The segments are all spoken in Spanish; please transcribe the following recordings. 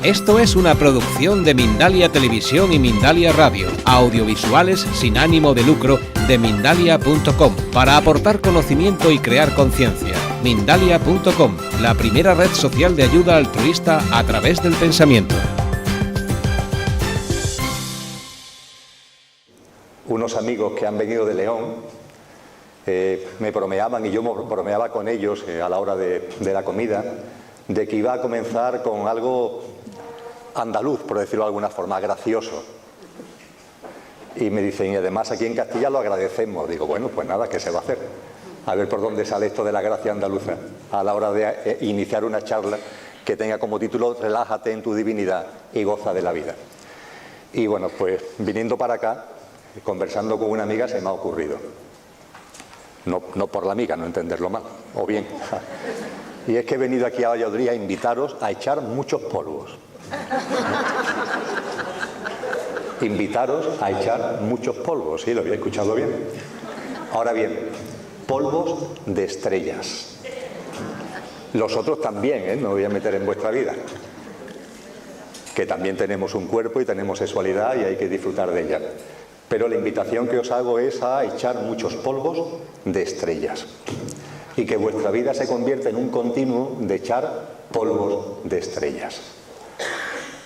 Esto es una producción de Mindalia Televisión y Mindalia Radio, audiovisuales sin ánimo de lucro de Mindalia.com, para aportar conocimiento y crear conciencia. Mindalia.com, la primera red social de ayuda altruista a través del pensamiento. Unos amigos que han venido de León me bromeaban, y yo me bromeaba con ellos a la hora de la comida, de que iba a comenzar con algo andaluz, por decirlo de alguna forma, gracioso. Y me dicen, y además aquí en Castilla lo agradecemos. Digo, bueno, pues nada, ¿qué se va a hacer? A ver por dónde sale esto de la gracia andaluza a la hora de iniciar una charla que tenga como título Relájate en tu divinidad y goza de la vida. Y bueno, pues viniendo para acá, conversando con una amiga, se me ha ocurrido. No por la amiga, no entenderlo mal, o bien. Y es que he venido aquí a Valladolid a invitaros a echar muchos polvos. Invitaros a echar muchos polvos, ¿sí? Lo había escuchado bien. Ahora bien, polvos de estrellas. Los otros también, ¿eh? No me voy a meter en vuestra vida. Que también tenemos un cuerpo y tenemos sexualidad y hay que disfrutar de ella. Pero la invitación que os hago es a echar muchos polvos de estrellas. Y que vuestra vida se convierta en un continuo de echar polvos de estrellas.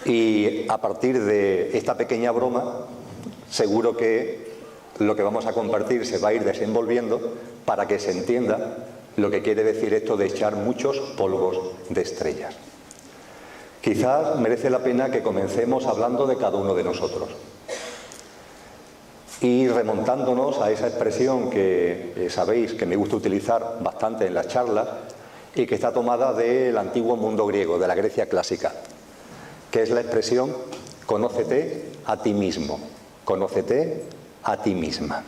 Y a partir de esta pequeña broma, seguro que lo que vamos a compartir se va a ir desenvolviendo para que se entienda lo que quiere decir esto de echar muchos polvos de estrellas. Quizás merece la pena que comencemos hablando de cada uno de nosotros. Y remontándonos a esa expresión que sabéis que me gusta utilizar bastante en las charlas y que está tomada del antiguo mundo griego, de la Grecia clásica, que es la expresión conócete a ti mismo, conócete a ti misma.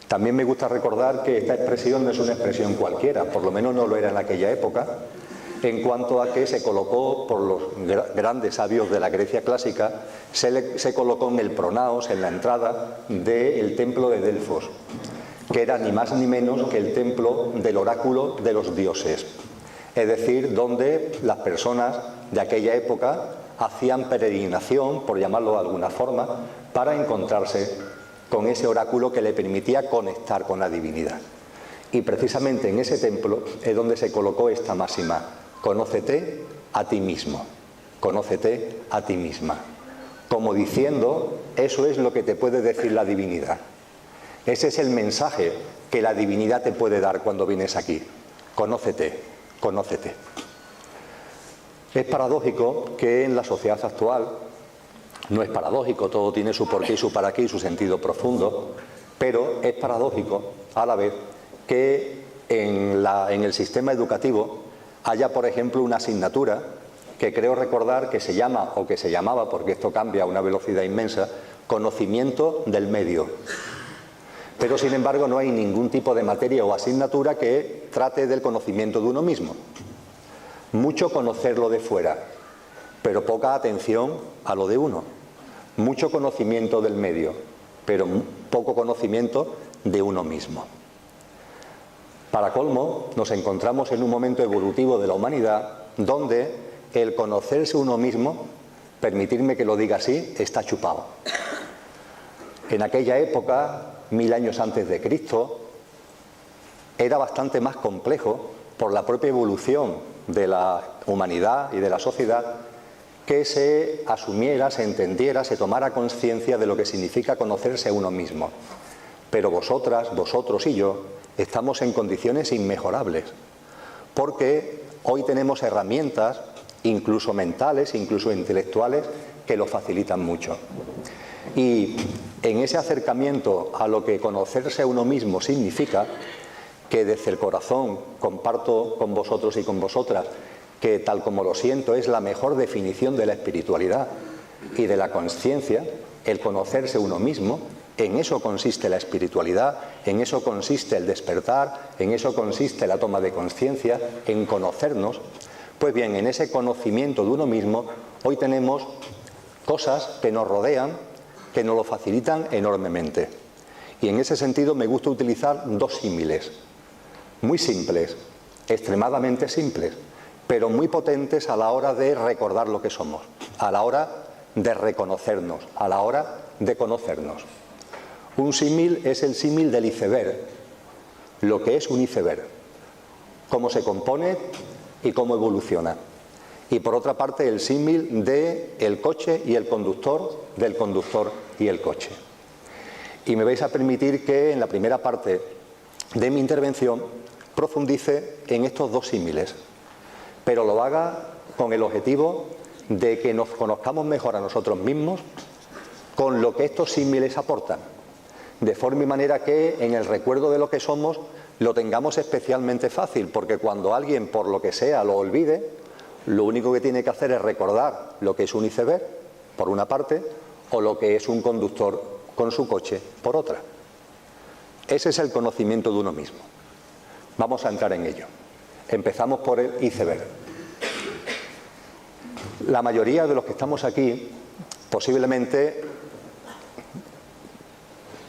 También me gusta recordar que esta expresión no es una expresión cualquiera, por lo menos no lo era en aquella época, en cuanto a que se colocó por los grandes sabios de la Grecia clásica, se colocó en el pronaos, en la entrada del templo de Delfos, que era ni más ni menos que el templo del oráculo de los dioses, es decir, donde las personas de aquella época hacían peregrinación, por llamarlo de alguna forma, para encontrarse con ese oráculo que le permitía conectar con la divinidad. Y precisamente en ese templo es donde se colocó esta máxima: conócete a ti mismo, conócete a ti misma. Como diciendo, eso es lo que te puede decir la divinidad. Ese es el mensaje que la divinidad te puede dar cuando vienes aquí. Conócete, conócete. Es paradójico que en la sociedad actual, no es paradójico, todo tiene su porqué y su para qué y su sentido profundo, pero es paradójico a la vez que en el sistema educativo haya, por ejemplo, una asignatura que creo recordar que se llama, o que se llamaba, porque esto cambia a una velocidad inmensa, conocimiento del medio. Pero, sin embargo, no hay ningún tipo de materia o asignatura que trate del conocimiento de uno mismo. Mucho conocer lo de fuera, pero poca atención a lo de uno. Mucho conocimiento del medio, pero poco conocimiento de uno mismo. Para colmo, nos encontramos en un momento evolutivo de la humanidad donde el conocerse uno mismo, permitirme que lo diga así, está chupado. En aquella época, 1000 años antes de Cristo, era bastante más complejo por la propia evolución de la humanidad y de la sociedad que se asumiera, se entendiera, se tomara conciencia de lo que significa conocerse a uno mismo. Pero vosotras, vosotros y yo estamos en condiciones inmejorables, porque hoy tenemos herramientas, incluso mentales, incluso intelectuales, que lo facilitan mucho. Y en ese acercamiento a lo que conocerse a uno mismo significa, que desde el corazón comparto con vosotros y con vosotras, que tal como lo siento es la mejor definición de la espiritualidad y de la conciencia, el conocerse uno mismo. En eso consiste la espiritualidad, en eso consiste el despertar, en eso consiste la toma de conciencia, en conocernos. Pues bien, en ese conocimiento de uno mismo, hoy tenemos cosas que nos rodean, que nos lo facilitan enormemente. Y en ese sentido me gusta utilizar dos símiles, muy simples, extremadamente simples, pero muy potentes a la hora de recordar lo que somos, a la hora de reconocernos, a la hora de conocernos. Un símil es el símil del iceberg, lo que es un iceberg, cómo se compone y cómo evoluciona. Y por otra parte el símil del coche y el conductor, del conductor y el coche. Y me vais a permitir que en la primera parte de mi intervención profundice en estos dos símiles, pero lo haga con el objetivo de que nos conozcamos mejor a nosotros mismos con lo que estos símiles aportan, de forma y manera que en el recuerdo de lo que somos lo tengamos especialmente fácil, porque cuando alguien por lo que sea lo olvide, lo único que tiene que hacer es recordar lo que es un iceberg, por una parte, o lo que es un conductor con su coche, por otra. Ese es el conocimiento de uno mismo. Vamos a entrar en ello. Empezamos por el iceberg. La mayoría de los que estamos aquí, posiblemente,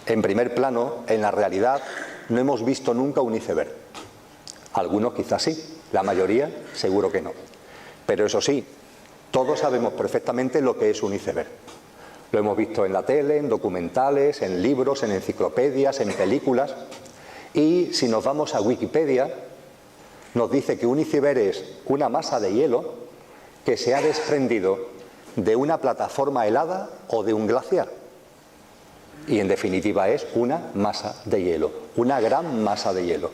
en primer plano, en la realidad, no hemos visto nunca un iceberg. Algunos quizás sí, la mayoría seguro que no. Pero eso sí, todos sabemos perfectamente lo que es un iceberg. Lo hemos visto en la tele, en documentales, en libros, en enciclopedias, en películas. Y si nos vamos a Wikipedia, nos dice que un iceberg es una masa de hielo que se ha desprendido de una plataforma helada o de un glaciar. Y en definitiva es una masa de hielo, una gran masa de hielo.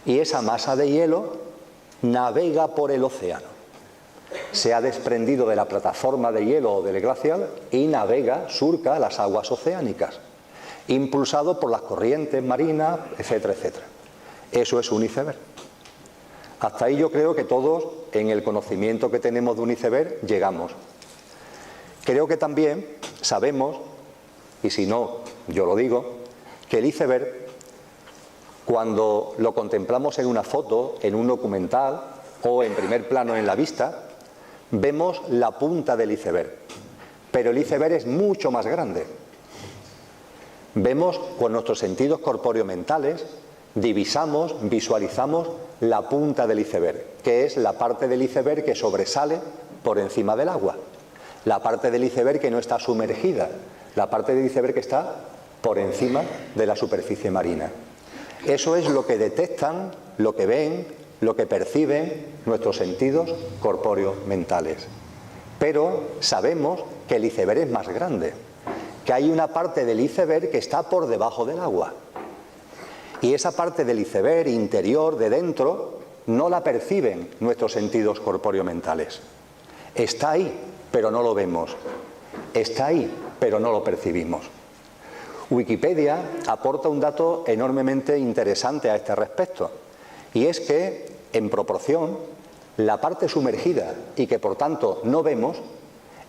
Y esa masa de hielo navega por el océano. Se ha desprendido de la plataforma de hielo o del glaciar y navega, surca las aguas oceánicas, impulsado por las corrientes marinas, etcétera, etcétera. Eso es un iceberg. Hasta ahí yo creo que todos, en el conocimiento que tenemos de un iceberg, llegamos. Creo que también sabemos, y si no, yo lo digo, que el iceberg, cuando lo contemplamos en una foto, en un documental o en primer plano en la vista, vemos la punta del iceberg, pero el iceberg es mucho más grande. Vemos con nuestros sentidos corpóreo-mentales, divisamos, visualizamos la punta del iceberg, que es la parte del iceberg que sobresale por encima del agua, la parte del iceberg que no está sumergida, la parte del iceberg que está por encima de la superficie marina. Eso es lo que detectan, lo que ven, lo que perciben nuestros sentidos corpóreo-mentales. Pero sabemos que el iceberg es más grande, que hay una parte del iceberg que está por debajo del agua. Y esa parte del iceberg interior, de dentro, no la perciben nuestros sentidos corpóreo-mentales. Está ahí, pero no lo vemos. Está ahí, pero no lo percibimos. Wikipedia aporta un dato enormemente interesante a este respecto, y es que, en proporción, la parte sumergida y que por tanto no vemos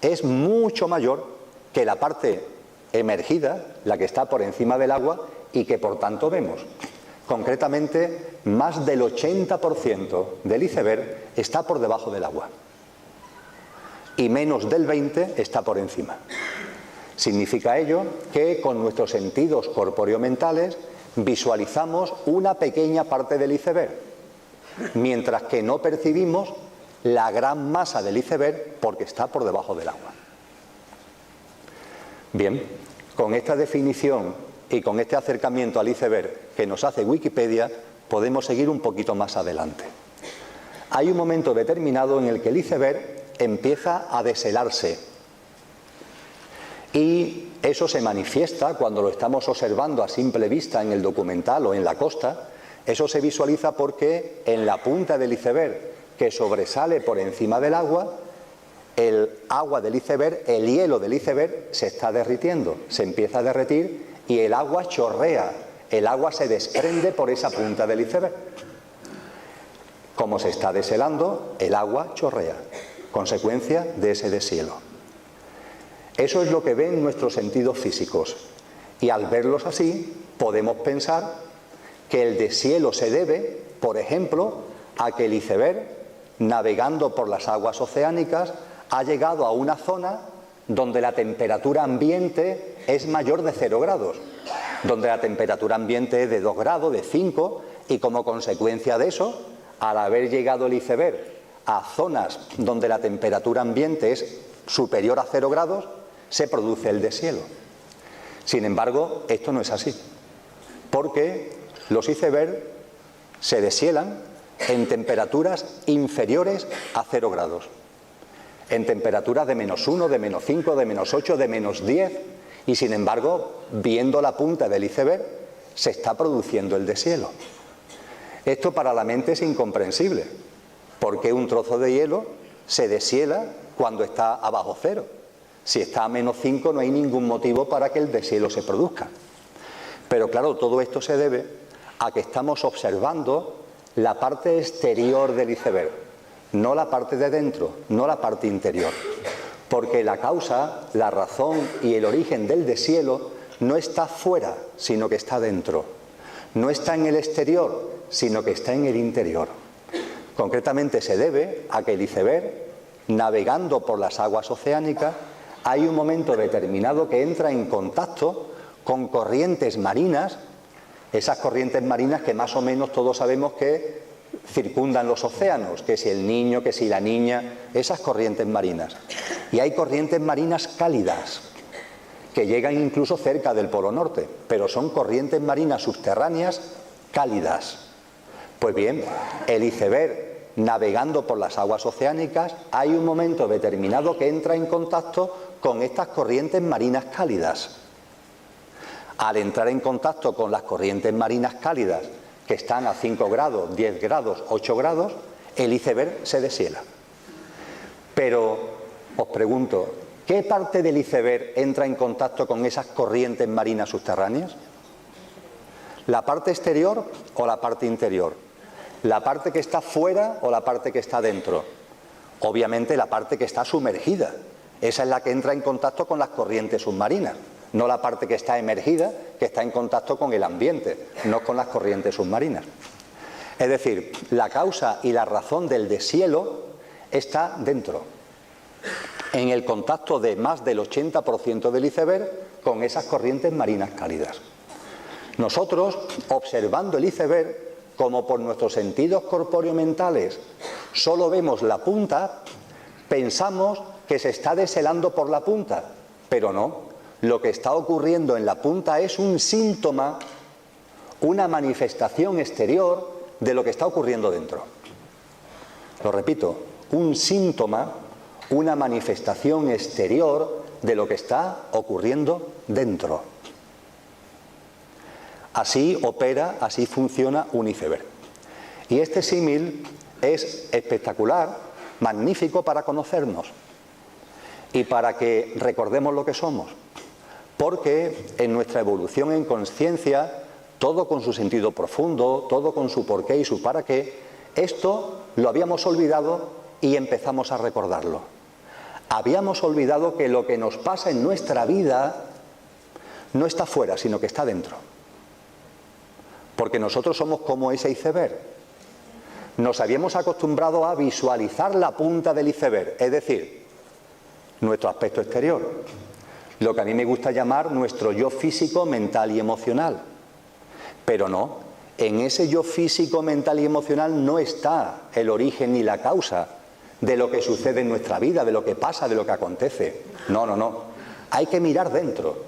es mucho mayor que la parte emergida, la que está por encima del agua y que por tanto vemos. Concretamente, más del 80% del iceberg está por debajo del agua y menos del 20% está por encima. Significa ello que con nuestros sentidos corpóreo-mentales visualizamos una pequeña parte del iceberg, mientras que no percibimos la gran masa del iceberg porque está por debajo del agua. Bien, con esta definición y con este acercamiento al iceberg que nos hace Wikipedia, podemos seguir un poquito más adelante. Hay un momento determinado en el que el iceberg empieza a deshelarse. Y eso se manifiesta cuando lo estamos observando a simple vista en el documental o en la costa. Eso se visualiza porque en la punta del iceberg que sobresale por encima del agua, el agua del iceberg, el hielo del iceberg se está derritiendo, se empieza a derretir y el agua chorrea, el agua se desprende por esa punta del iceberg. Como se está deshelando, el agua chorrea, consecuencia de ese deshielo. Eso es lo que ven nuestros sentidos físicos y al verlos así podemos pensar que el deshielo se debe, por ejemplo, a que el iceberg, navegando por las aguas oceánicas, ha llegado a una zona donde la temperatura ambiente es mayor de 0 grados, donde la temperatura ambiente es de 2 grados, de 5, y como consecuencia de eso, al haber llegado el iceberg a zonas donde la temperatura ambiente es superior a 0 grados, se produce el deshielo. Sin embargo, esto no es así, porque los icebergs se deshielan en temperaturas inferiores a 0 grados, en temperaturas de -1, de -5, de -8, de -10, y sin embargo, viendo la punta del iceberg, se está produciendo el deshielo. Esto para la mente es incomprensible, porque un trozo de hielo se deshiela cuando está abajo 0. Si está a -5 no hay ningún motivo para que el deshielo se produzca. Pero claro, todo esto se debe a que estamos observando la parte exterior del iceberg, no la parte de dentro, no la parte interior. Porque la causa, la razón y el origen del deshielo no está fuera, sino que está dentro. No está en el exterior, sino que está en el interior. Concretamente se debe a que el iceberg, navegando por las aguas oceánicas, hay un momento determinado que entra en contacto con corrientes marinas, esas corrientes marinas que más o menos todos sabemos que circundan los océanos, que si el Niño, que si la Niña, esas corrientes marinas. Y hay corrientes marinas cálidas, que llegan incluso cerca del Polo Norte, pero son corrientes marinas subterráneas cálidas. Pues bien, el iceberg, navegando por las aguas oceánicas, hay un momento determinado que entra en contacto con estas corrientes marinas cálidas. Al entrar en contacto con las corrientes marinas cálidas, que están a 5 grados, 10 grados, 8 grados, el iceberg se deshiela. Pero os pregunto, ¿qué parte del iceberg entra en contacto con esas corrientes marinas subterráneas? ¿La parte exterior o la parte interior? ¿La parte que está fuera o la parte que está dentro? Obviamente la parte que está sumergida. Esa es la que entra en contacto con las corrientes submarinas, no la parte que está emergida, que está en contacto con el ambiente, no con las corrientes submarinas. Es decir, la causa y la razón del deshielo está dentro, en el contacto de más del 80% del iceberg con esas corrientes marinas cálidas. Nosotros, observando el iceberg, como por nuestros sentidos corpóreo-mentales solo vemos la punta, pensamos que se está deshelando por la punta, pero no. Lo que está ocurriendo en la punta es un síntoma, una manifestación exterior de lo que está ocurriendo dentro. Lo repito, un síntoma, una manifestación exterior de lo que está ocurriendo dentro. Así opera, así funciona un iceberg. Y este símil es espectacular, magnífico para conocernos y para que recordemos lo que somos. Porque en nuestra evolución en conciencia, todo con su sentido profundo, todo con su porqué y su para qué, esto lo habíamos olvidado y empezamos a recordarlo. Habíamos olvidado que lo que nos pasa en nuestra vida no está fuera, sino que está dentro. Porque nosotros somos como ese iceberg. Nos habíamos acostumbrado a visualizar la punta del iceberg, es decir, nuestro aspecto exterior. Lo que a mí me gusta llamar nuestro yo físico, mental y emocional. Pero no, en ese yo físico, mental y emocional no está el origen ni la causa de lo que sucede en nuestra vida, de lo que pasa, de lo que acontece. No, no, no. Hay que mirar dentro.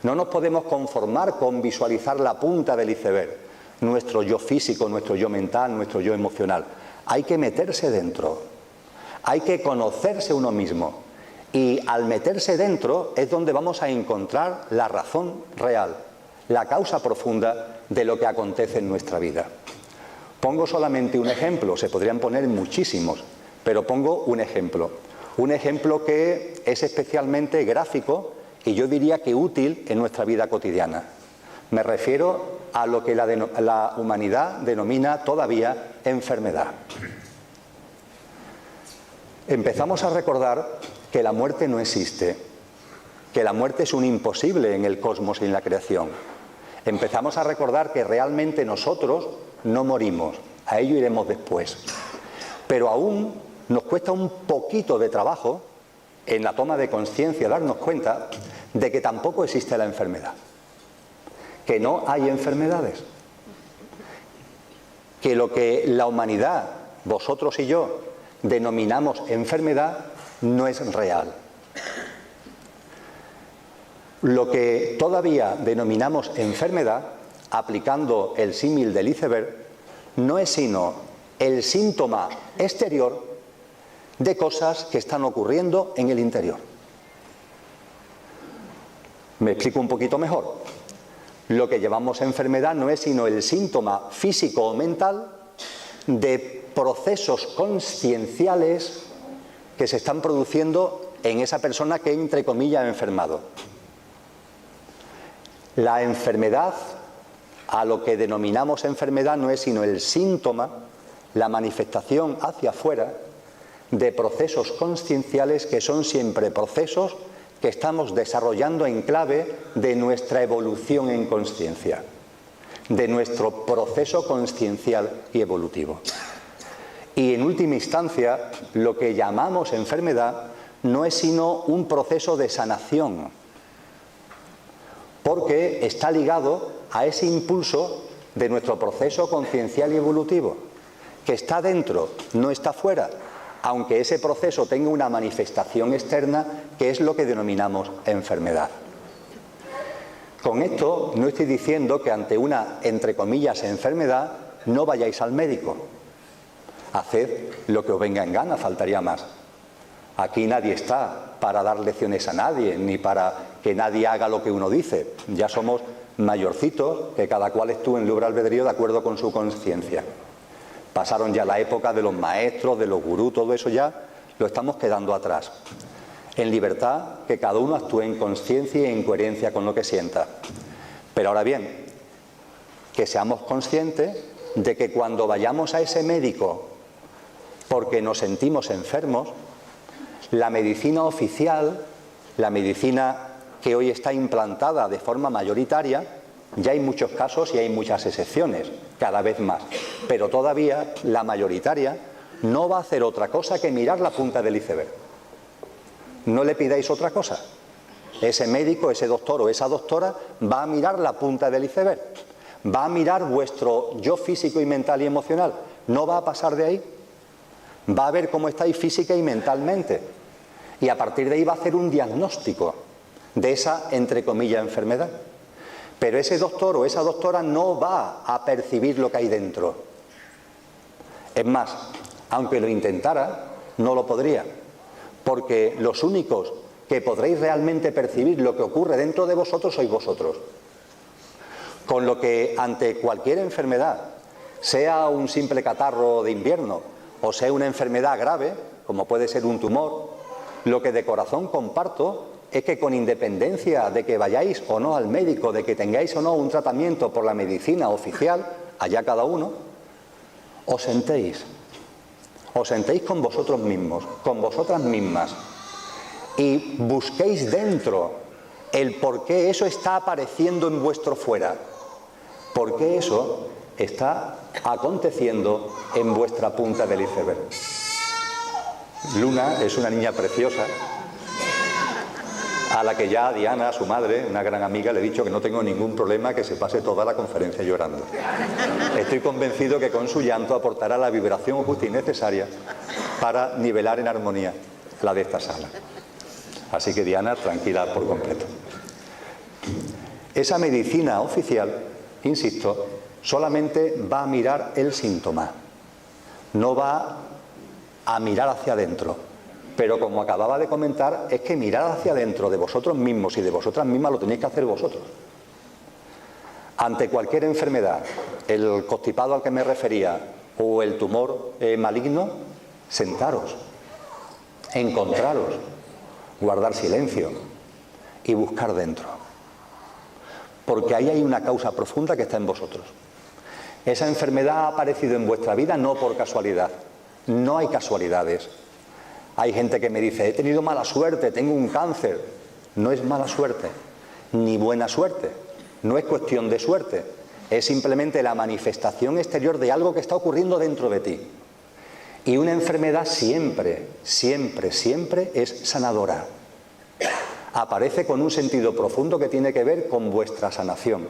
No nos podemos conformar con visualizar la punta del iceberg, nuestro yo físico, nuestro yo mental, nuestro yo emocional. Hay que meterse dentro. Hay que conocerse uno mismo. Y al meterse dentro es donde vamos a encontrar la razón real, la causa profunda de lo que acontece en nuestra vida. Pongo solamente un ejemplo, se podrían poner muchísimos, pero pongo un ejemplo que es especialmente gráfico y yo diría que útil en nuestra vida cotidiana. Me refiero a lo que la humanidad denomina todavía enfermedad. Empezamos a recordar que la muerte no existe, que la muerte es un imposible en el cosmos y en la creación. Empezamos a recordar que realmente nosotros no morimos, a ello iremos después. Pero aún nos cuesta un poquito de trabajo en la toma de conciencia darnos cuenta de que tampoco existe la enfermedad, que no hay enfermedades, que lo que la humanidad, vosotros y yo, denominamos enfermedad no es real. Lo que todavía denominamos enfermedad, aplicando el símil del iceberg, no es sino el síntoma exterior de cosas que están ocurriendo en el interior. Me explico un poquito mejor. Lo que llamamos enfermedad no es sino el síntoma físico o mental de procesos conscienciales que se están produciendo en esa persona que, entre comillas, ha enfermado. La enfermedad, a lo que denominamos enfermedad, no es sino el síntoma, la manifestación hacia afuera de procesos conscienciales que son siempre procesos que estamos desarrollando en clave de nuestra evolución en consciencia, de nuestro proceso consciencial y evolutivo. Y en última instancia, lo que llamamos enfermedad no es sino un proceso de sanación, porque está ligado a ese impulso de nuestro proceso consciencial y evolutivo, que está dentro, no está fuera, aunque ese proceso tenga una manifestación externa, que es lo que denominamos enfermedad. Con esto no estoy diciendo que ante una, entre comillas, enfermedad, no vayáis al médico. Haced lo que os venga en gana, faltaría más. Aquí nadie está para dar lecciones a nadie, ni para que nadie haga lo que uno dice. Ya somos mayorcitos, que cada cual estuvo en libre albedrío de acuerdo con su conciencia. Pasaron ya la época de los maestros, de los gurús, todo eso ya lo estamos quedando atrás. En libertad, que cada uno actúe en conciencia y en coherencia con lo que sienta. Pero ahora bien, que seamos conscientes de que cuando vayamos a ese médico porque nos sentimos enfermos, la medicina oficial, la medicina que hoy está implantada de forma mayoritaria, ya hay muchos casos y hay muchas excepciones, cada vez más, pero todavía la mayoritaria no va a hacer otra cosa que mirar la punta del iceberg. No le pidáis otra cosa. Ese médico, ese doctor o esa doctora va a mirar la punta del iceberg, va a mirar vuestro yo físico y mental y emocional, no va a pasar de ahí, va a ver cómo estáis física y mentalmente, y a partir de ahí va a hacer un diagnóstico de esa, entre comillas, enfermedad. Pero ese doctor o esa doctora no va a percibir lo que hay dentro. Es más, aunque lo intentara, no lo podría, porque los únicos que podréis realmente percibir lo que ocurre dentro de vosotros sois vosotros. Con lo que ante cualquier enfermedad, sea un simple catarro de invierno o sea una enfermedad grave, como puede ser un tumor, lo que de corazón comparto es que con independencia de que vayáis o no al médico, de que tengáis o no un tratamiento por la medicina oficial, allá cada uno, os sentéis con vosotros mismos, con vosotras mismas, y busquéis dentro el por qué eso está apareciendo en vuestro fuera, por qué eso está aconteciendo en vuestra punta del iceberg. Luna es una niña preciosa, a la que ya Diana, su madre, una gran amiga, le he dicho que no tengo ningún problema, que se pase toda la conferencia llorando. Estoy convencido que con su llanto aportará la vibración justa y necesaria para nivelar en armonía la de esta sala. Así que Diana, tranquila por completo. Esa medicina oficial, insisto, solamente va a mirar el síntoma, no va a mirar hacia adentro. Pero como acababa de comentar, es que mirar hacia adentro de vosotros mismos y de vosotras mismas lo tenéis que hacer vosotros. Ante cualquier enfermedad, el constipado al que me refería o el tumor maligno, sentaros, encontraros, guardar silencio y buscar dentro. Porque ahí hay una causa profunda que está en vosotros. Esa enfermedad ha aparecido en vuestra vida no por casualidad. No hay casualidades. Hay gente que me dice, he tenido mala suerte, tengo un cáncer. No es mala suerte, ni buena suerte. No es cuestión de suerte. Es simplemente la manifestación exterior de algo que está ocurriendo dentro de ti. Y una enfermedad siempre, siempre, siempre es sanadora. Aparece con un sentido profundo que tiene que ver con vuestra sanación,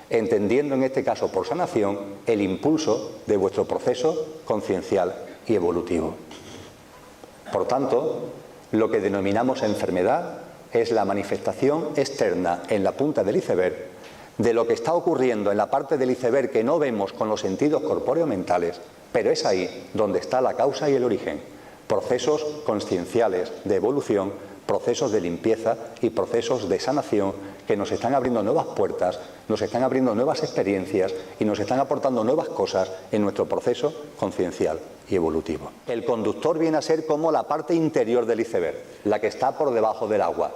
entendiendo en este caso por sanación el impulso de vuestro proceso conciencial y evolutivo. Por tanto, lo que denominamos enfermedad es la manifestación externa en la punta del iceberg de lo que está ocurriendo en la parte del iceberg que no vemos con los sentidos corpóreo-mentales, pero es ahí donde está la causa y el origen. Procesos conscienciales de evolución, procesos de limpieza y procesos de sanación que nos están abriendo nuevas puertas, nos están abriendo nuevas experiencias y nos están aportando nuevas cosas en nuestro proceso conciencial y evolutivo. El conductor viene a ser como la parte interior del iceberg, la que está por debajo del agua,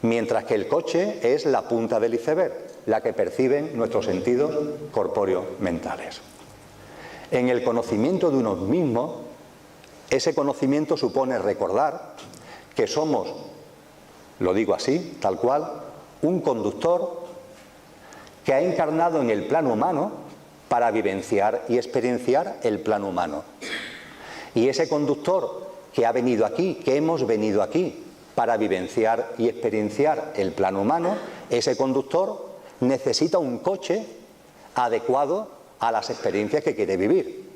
mientras que el coche es la punta del iceberg, la que perciben nuestros sentidos corpóreo-mentales. En el conocimiento de uno mismo, ese conocimiento supone recordar que somos, lo digo así, tal cual, un conductor que ha encarnado en el plano humano para vivenciar y experienciar el plano humano. Y ese conductor que ha venido aquí, que hemos venido aquí para vivenciar y experienciar el plano humano, ese conductor necesita un coche adecuado a las experiencias que quiere vivir.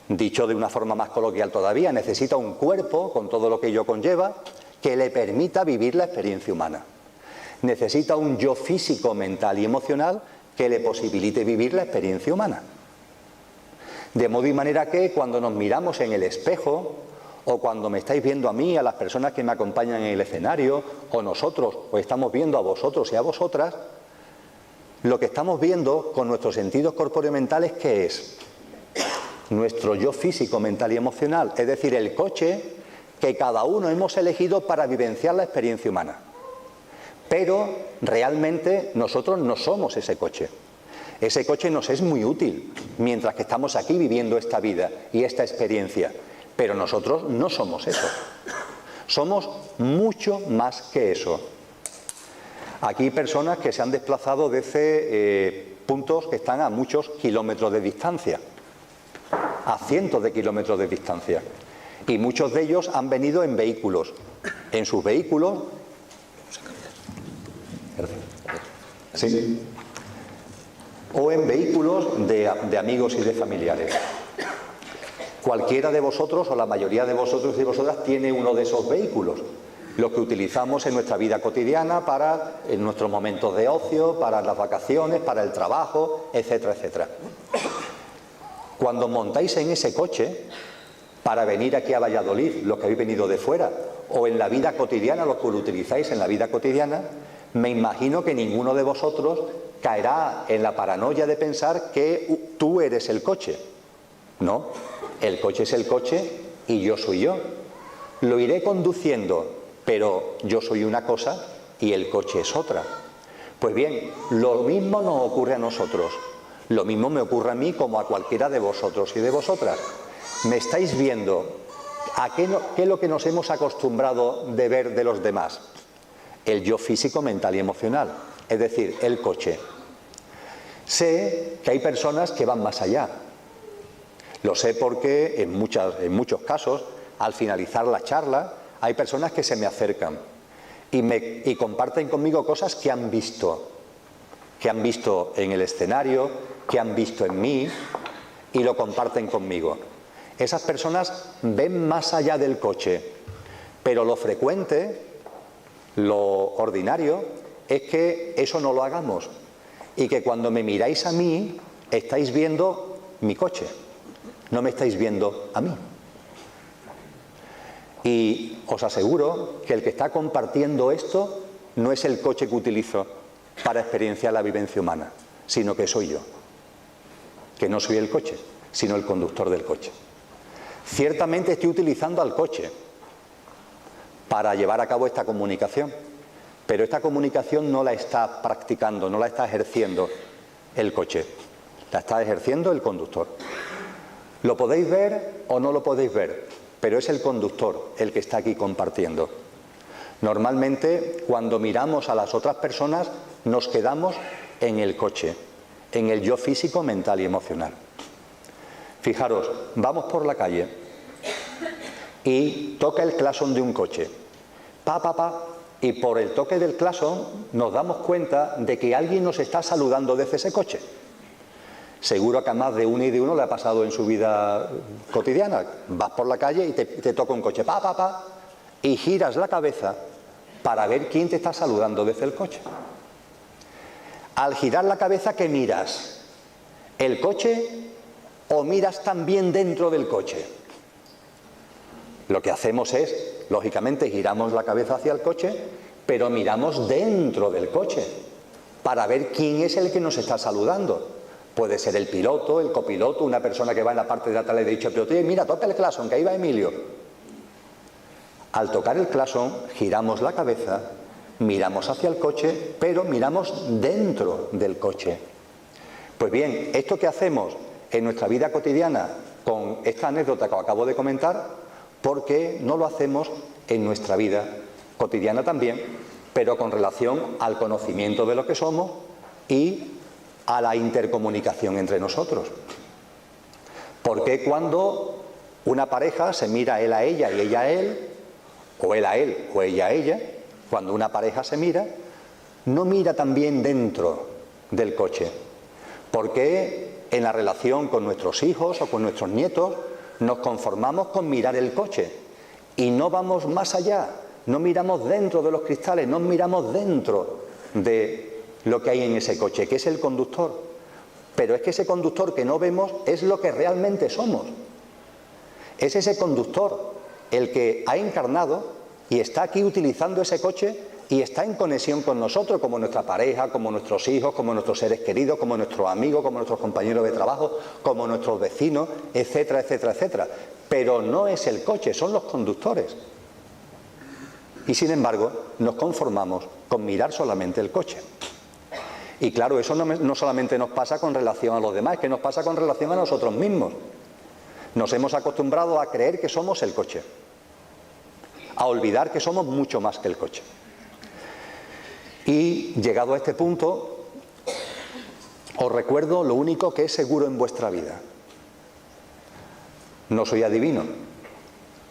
Dicho de una forma más coloquial todavía, necesita un cuerpo, con todo lo que ello conlleva, que le permita vivir la experiencia humana. Necesita un yo físico, mental y emocional que le posibilite vivir la experiencia humana. De modo y manera que cuando nos miramos en el espejo, o cuando me estáis viendo a mí, a las personas que me acompañan en el escenario, o nosotros os estamos viendo a vosotros y a vosotras, lo que estamos viendo con nuestros sentidos corpóreo-mentales, ¿qué es? Nuestro yo físico, mental y emocional, es decir, el coche que cada uno hemos elegido para vivenciar la experiencia humana. Pero realmente nosotros no somos ese coche. Ese coche nos es muy útil mientras que estamos aquí viviendo esta vida y esta experiencia, pero nosotros no somos eso. Somos mucho más que eso. Aquí hay personas que se han desplazado desde puntos que están a muchos kilómetros de distancia, a cientos de kilómetros de distancia, y muchos de ellos han venido en vehículos. En sus vehículos, sí, o en vehículos de amigos y de familiares. Cualquiera de vosotros o la mayoría de vosotros y vosotras tiene uno de esos vehículos, los que utilizamos en nuestra vida cotidiana en nuestros momentos de ocio, para las vacaciones, para el trabajo, etcétera, etcétera. Cuando montáis en ese coche para venir aquí a Valladolid, los que habéis venido de fuera, o en la vida cotidiana, los que lo utilizáis en la vida cotidiana, me imagino que ninguno de vosotros caerá en la paranoia de pensar que tú eres el coche. No, el coche es el coche y yo soy yo. Lo iré conduciendo, pero yo soy una cosa y el coche es otra. Pues bien, lo mismo nos ocurre a nosotros. Lo mismo me ocurre a mí como a cualquiera de vosotros y de vosotras. Me estáis viendo. ¿Qué es lo que nos hemos acostumbrado de ver de los demás? El yo físico, mental y emocional, es decir, el coche. Sé que hay personas que van más allá. Lo sé porque en muchos casos, al finalizar la charla, hay personas que se me acercan y comparten conmigo cosas que han visto en el escenario, que han visto en mí y lo comparten conmigo. Esas personas ven más allá del coche, pero lo frecuente, lo ordinario, es que eso no lo hagamos y que cuando me miráis a mí estáis viendo mi coche, no me estáis viendo a mí. Y os aseguro que el que está compartiendo esto no es el coche que utilizo para experienciar la vivencia humana, sino que soy yo, que no soy el coche, sino el conductor del coche. Ciertamente estoy utilizando al coche para llevar a cabo esta comunicación, pero esta comunicación no la está practicando, no la está ejerciendo el coche, la está ejerciendo el conductor. Lo podéis ver o no lo podéis ver, pero es el conductor el que está aquí compartiendo. Normalmente, cuando miramos a las otras personas, nos quedamos en el coche, en el yo físico, mental y emocional. Fijaros, vamos por la calle y toca el claxon de un coche. Y por el toque del claxon nos damos cuenta de que alguien nos está saludando desde ese coche. Seguro que a más de uno y de uno le ha pasado en su vida cotidiana. Vas por la calle y te toca un coche, y giras la cabeza para ver quién te está saludando desde el coche. Al girar la cabeza, ¿qué miras? ¿El coche o miras también dentro del coche? Lo que hacemos es, lógicamente, giramos la cabeza hacia el coche, pero miramos dentro del coche para ver quién es el que nos está saludando. Puede ser el piloto, el copiloto, una persona que va en la parte de atrás le ha dicho al piloto, oye, mira, toca el claxon, que ahí va Emilio. Al tocar el claxon, giramos la cabeza, miramos hacia el coche, pero miramos dentro del coche. Pues bien, esto que hacemos en nuestra vida cotidiana con esta anécdota que acabo de comentar, ¿por qué no lo hacemos en nuestra vida cotidiana también, pero con relación al conocimiento de lo que somos y a la intercomunicación entre nosotros? ¿Por qué cuando una pareja se mira él a ella y ella a él, o él a él o ella a ella, cuando una pareja se mira, no mira también dentro del coche? ¿Por qué en la relación con nuestros hijos o con nuestros nietos nos conformamos con mirar el coche y no vamos más allá? No miramos dentro de los cristales, no miramos dentro de lo que hay en ese coche, que es el conductor. Pero es que ese conductor que no vemos es lo que realmente somos. Es ese conductor el que ha encarnado y está aquí utilizando ese coche y está en conexión con nosotros, como nuestra pareja, como nuestros hijos, como nuestros seres queridos, como nuestros amigos, como nuestros compañeros de trabajo, como nuestros vecinos, etcétera, etcétera, etcétera. Pero no es el coche, son los conductores. Y sin embargo, nos conformamos con mirar solamente el coche. Y claro, eso no solamente nos pasa con relación a los demás, es que nos pasa con relación a nosotros mismos. Nos hemos acostumbrado a creer que somos el coche, a olvidar que somos mucho más que el coche. Y llegado a este punto, os recuerdo lo único que es seguro en vuestra vida. No soy adivino,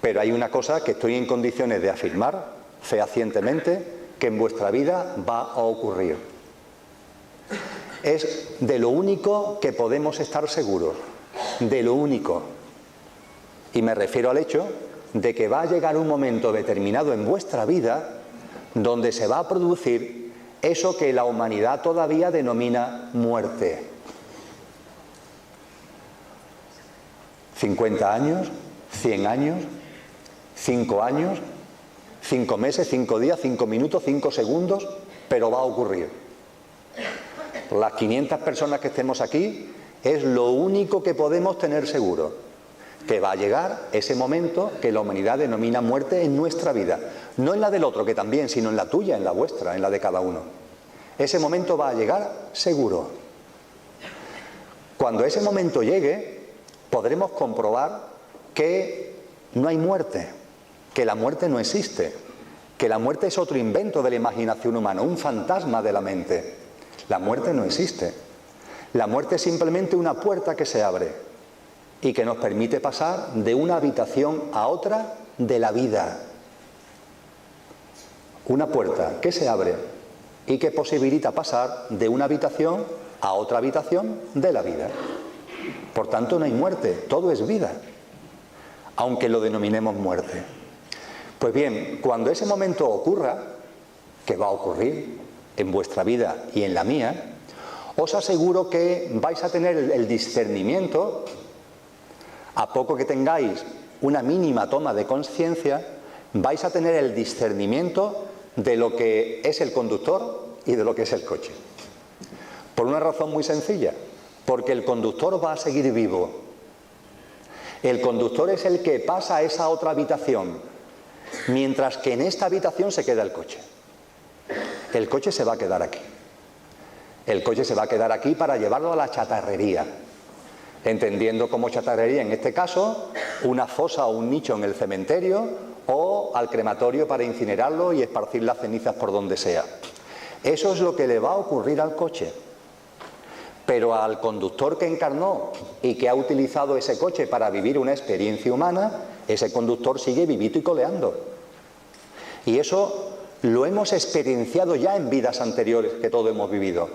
pero hay una cosa que estoy en condiciones de afirmar fehacientemente, que en vuestra vida va a ocurrir. Es de lo único que podemos estar seguros, de lo único. Y me refiero al hecho de que va a llegar un momento determinado en vuestra vida donde se va a producir eso que la humanidad todavía denomina muerte. 50 años, 100 años, 5 años, 5 meses, 5 días, 5 minutos, 5 segundos, pero va a ocurrir. Las 500 personas que estemos aquí es lo único que podemos tener seguro, que va a llegar ese momento que la humanidad denomina muerte en nuestra vida. No en la del otro, que también, sino en la tuya, en la vuestra, en la de cada uno. Ese momento va a llegar seguro. Cuando ese momento llegue, podremos comprobar que no hay muerte, que la muerte no existe, que la muerte es otro invento de la imaginación humana, un fantasma de la mente. La muerte no existe. La muerte es simplemente una puerta que se abre y que nos permite pasar de una habitación a otra de la vida. Una puerta que se abre y que posibilita pasar de una habitación a otra habitación de la vida. Por tanto, no hay muerte, todo es vida, aunque lo denominemos muerte. Pues bien, cuando ese momento ocurra, que va a ocurrir en vuestra vida y en la mía, os aseguro que vais a tener el discernimiento, a poco que tengáis una mínima toma de conciencia, vais a tener el discernimiento de lo que es el conductor y de lo que es el coche. Por una razón muy sencilla, porque el conductor va a seguir vivo. El conductor es el que pasa a esa otra habitación, mientras que en esta habitación se queda el coche. El coche se va a quedar aquí. El coche se va a quedar aquí para llevarlo a la chatarrería, entendiendo como chatarrería en este caso una fosa o un nicho en el cementerio o al crematorio para incinerarlo y esparcir las cenizas por donde sea. Eso es lo que le va a ocurrir al coche. Pero al conductor que encarnó y que ha utilizado ese coche para vivir una experiencia humana, ese conductor sigue vivito y coleando. Y eso lo hemos experienciado ya en vidas anteriores que todos hemos vivido.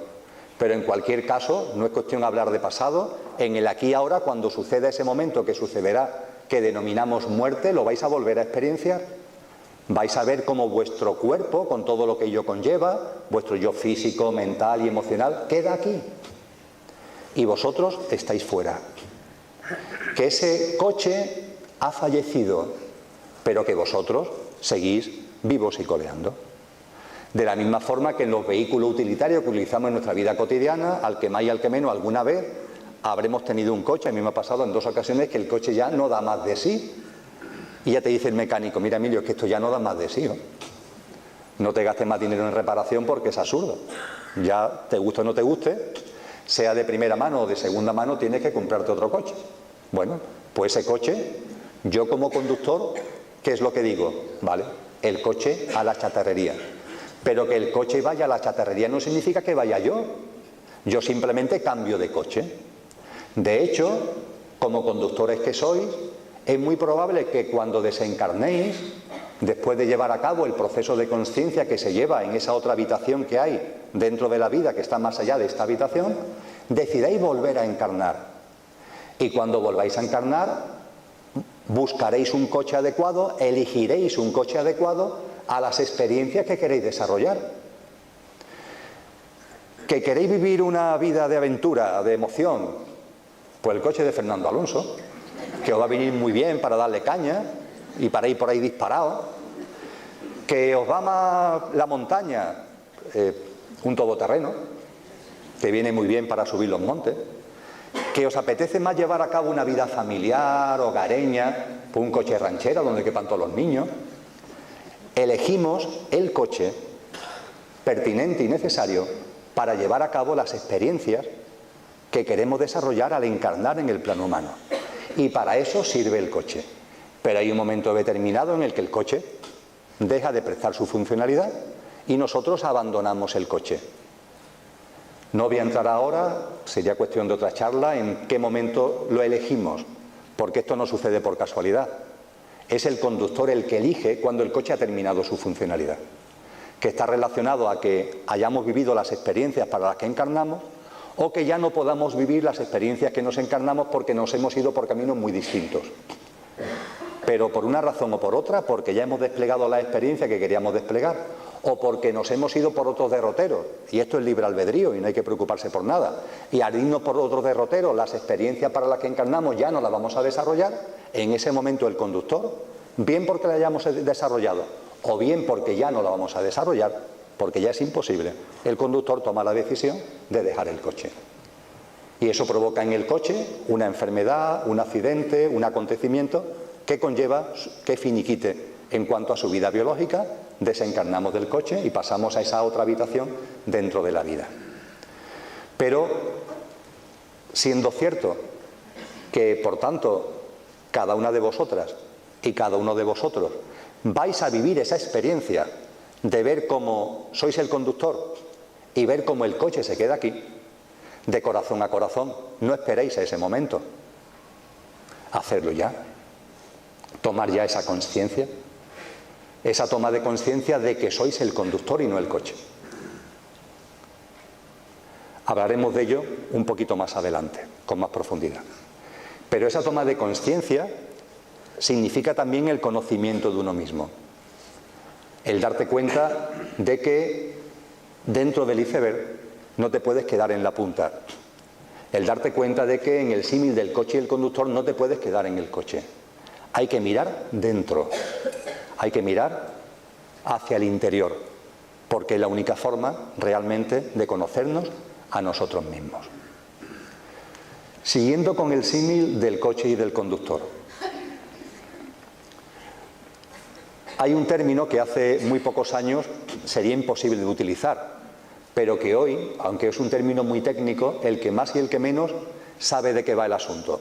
Pero en cualquier caso, no es cuestión de hablar de pasado. En el aquí y ahora, cuando suceda ese momento que sucederá, que denominamos muerte, lo vais a volver a experienciar. Vais a ver cómo vuestro cuerpo, con todo lo que ello conlleva, vuestro yo físico, mental y emocional, queda aquí. Y vosotros estáis fuera. Que ese coche ha fallecido, pero que vosotros seguís vivos y coleando. De la misma forma que en los vehículos utilitarios que utilizamos en nuestra vida cotidiana, al que más y al que menos alguna vez habremos tenido un coche. A mí me ha pasado en 2 ocasiones que el coche ya no da más de sí. Y ya te dice el mecánico: mira, Emilio, es que esto ya no da más de sí, ¿no? No te gastes más dinero en reparación porque es absurdo. Ya te guste o no te guste, sea de primera mano o de segunda mano, tienes que comprarte otro coche. Bueno, pues ese coche, yo como conductor, ¿qué es lo que digo? Vale, el coche a la chatarrería. Pero que el coche vaya a la chatarrería no significa que vaya yo. Yo simplemente cambio de coche. De hecho, como conductores que sois, es muy probable que cuando desencarnéis, después de llevar a cabo el proceso de conciencia que se lleva en esa otra habitación que hay dentro de la vida, que está más allá de esta habitación, decidáis volver a encarnar. Y cuando volváis a encarnar, buscaréis un coche adecuado, elegiréis un coche adecuado a las experiencias que queréis desarrollar. ¿Que queréis vivir una vida de aventura, de emoción? Pues el coche de Fernando Alonso, que os va a venir muy bien para darle caña y para ir por ahí disparado. ¿Que os va más la montaña? Un todoterreno, que viene muy bien para subir los montes. ¿Que os apetece más llevar a cabo una vida familiar, hogareña, pues un coche ranchera donde quepan todos los niños? Elegimos el coche pertinente y necesario para llevar a cabo las experiencias que queremos desarrollar al encarnar en el plano humano. Y para eso sirve el coche. Pero hay un momento determinado en el que el coche deja de prestar su funcionalidad y nosotros abandonamos el coche. No voy a entrar ahora, sería cuestión de otra charla, en qué momento lo elegimos, porque esto no sucede por casualidad. Es el conductor el que elige cuando el coche ha terminado su funcionalidad, que está relacionado a que hayamos vivido las experiencias para las que encarnamos o que ya no podamos vivir las experiencias que nos encarnamos porque nos hemos ido por caminos muy distintos. Pero por una razón o por otra, porque ya hemos desplegado la experiencia que queríamos desplegar, o porque nos hemos ido por otros derroteros, y esto es libre albedrío y no hay que preocuparse por nada, y al irnos por otros derroteros, las experiencias para las que encarnamos ya no las vamos a desarrollar, en ese momento el conductor, bien porque la hayamos desarrollado, o bien porque ya no la vamos a desarrollar, porque ya es imposible, el conductor toma la decisión de dejar el coche. Y eso provoca en el coche una enfermedad, un accidente, un acontecimiento que conlleva que finiquite en cuanto a su vida biológica. Desencarnamos del coche y pasamos a esa otra habitación dentro de la vida. Pero, siendo cierto que, por tanto, cada una de vosotras y cada uno de vosotros vais a vivir esa experiencia de ver cómo sois el conductor y ver cómo el coche se queda aquí, de corazón a corazón, no esperéis a ese momento. Hacerlo ya. Tomar ya esa conciencia. Esa toma de conciencia de que sois el conductor y no el coche. Hablaremos de ello un poquito más adelante, con más profundidad. Pero esa toma de conciencia significa también el conocimiento de uno mismo. El darte cuenta de que dentro del iceberg no te puedes quedar en la punta. El darte cuenta de que en el símil del coche y el conductor no te puedes quedar en el coche. Hay que mirar dentro. Hay que mirar hacia el interior, porque es la única forma realmente de conocernos a nosotros mismos. Siguiendo con el símil del coche y del conductor. Hay un término que hace muy pocos años sería imposible de utilizar, pero que hoy, aunque es un término muy técnico, el que más y el que menos sabe de qué va el asunto.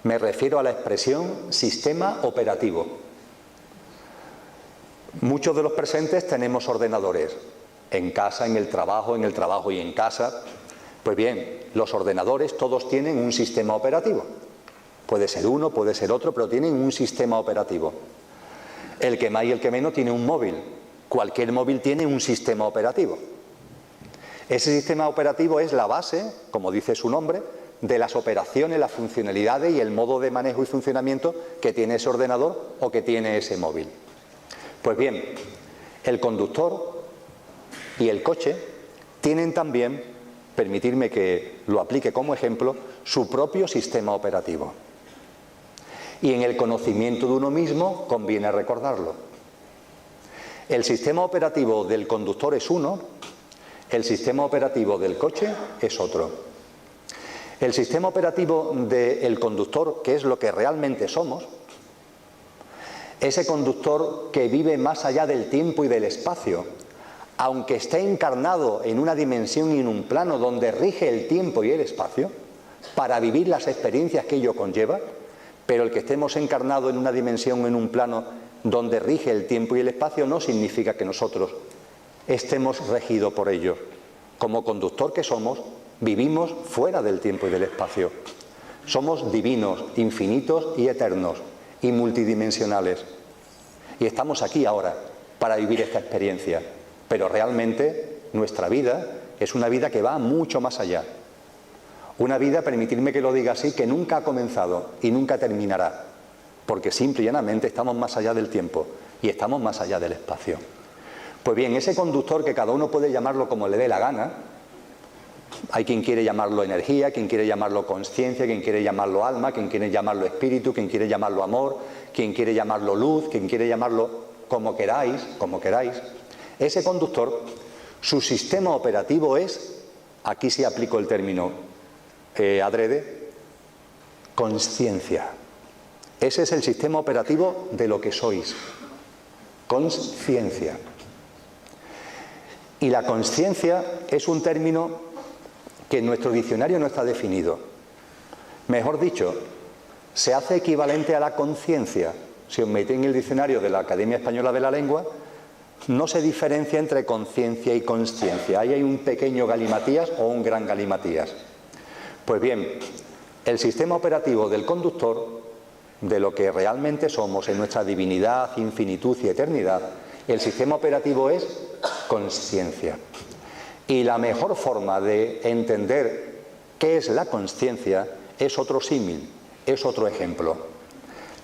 Me refiero a la expresión sistema operativo. Muchos de los presentes tenemos ordenadores, en casa, en el trabajo y en casa. Pues bien, los ordenadores todos tienen un sistema operativo. Puede ser uno, puede ser otro, pero tienen un sistema operativo. El que más y el que menos tiene un móvil. Cualquier móvil tiene un sistema operativo. Ese sistema operativo es la base, como dice su nombre, de las operaciones, las funcionalidades y el modo de manejo y funcionamiento que tiene ese ordenador o que tiene ese móvil. Pues bien, el conductor y el coche tienen también, permitirme que lo aplique como ejemplo, su propio sistema operativo. Y en el conocimiento de uno mismo conviene recordarlo. El sistema operativo del conductor es uno, el sistema operativo del coche es otro. El sistema operativo del conductor, que es lo que realmente somos, ese conductor que vive más allá del tiempo y del espacio, aunque esté encarnado en una dimensión y en un plano donde rige el tiempo y el espacio, para vivir las experiencias que ello conlleva, pero el que estemos encarnados en una dimensión o en un plano donde rige el tiempo y el espacio no significa que nosotros estemos regidos por ello. Como conductor que somos, vivimos fuera del tiempo y del espacio. Somos divinos, infinitos y eternos y multidimensionales. Y estamos aquí ahora para vivir esta experiencia. Pero realmente nuestra vida es una vida que va mucho más allá. Una vida, permitidme que lo diga así, que nunca ha comenzado y nunca terminará. Porque simple y llanamente estamos más allá del tiempo y estamos más allá del espacio. Pues bien, ese conductor, que cada uno puede llamarlo como le dé la gana, hay quien quiere llamarlo energía, quien quiere llamarlo conciencia, quien quiere llamarlo alma, quien quiere llamarlo espíritu, quien quiere llamarlo amor, quien quiere llamarlo luz, quien quiere llamarlo como queráis. Ese conductor, su sistema operativo es, aquí sí aplico el término adrede, consciencia. Ese es el sistema operativo de lo que sois, consciencia. Y la consciencia es un término que en nuestro diccionario no está definido. Mejor dicho, se hace equivalente a la conciencia. Si os metéis en el diccionario de la Academia Española de la Lengua, no se diferencia entre conciencia y consciencia. Ahí hay un pequeño galimatías o un gran galimatías. Pues bien, el sistema operativo del conductor, de lo que realmente somos en nuestra divinidad, infinitud y eternidad, el sistema operativo es consciencia. Y la mejor forma de entender qué es la consciencia es otro símil, es otro ejemplo.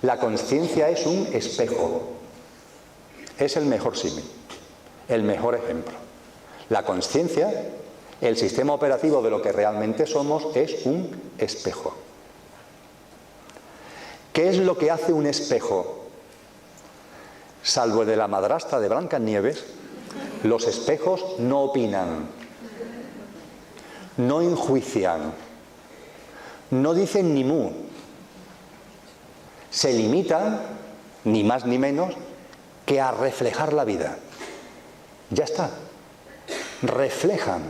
La consciencia es un espejo. Es el mejor símil, el mejor ejemplo. La consciencia, el sistema operativo de lo que realmente somos, es un espejo. ¿Qué es lo que hace un espejo? Salvo el de la madrastra de Blancanieves, los espejos no opinan, no enjuician, no dicen ni mu. Se limitan, ni más ni menos, que a reflejar la vida. Ya está. Reflejan.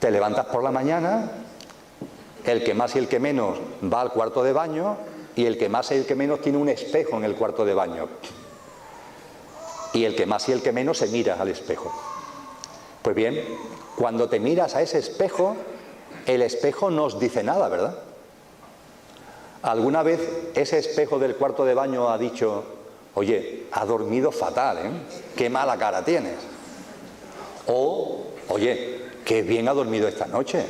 Te levantas por la mañana, el que más y el que menos va al cuarto de baño, y el que más y el que menos tiene un espejo en el cuarto de baño. Y el que más y el que menos se mira al espejo. Pues bien, cuando te miras a ese espejo, el espejo no os dice nada, ¿verdad? ¿Alguna vez ese espejo del cuarto de baño ha dicho: oye, ha dormido fatal, ¿eh? Qué mala cara tienes? O, oye, qué bien ha dormido esta noche,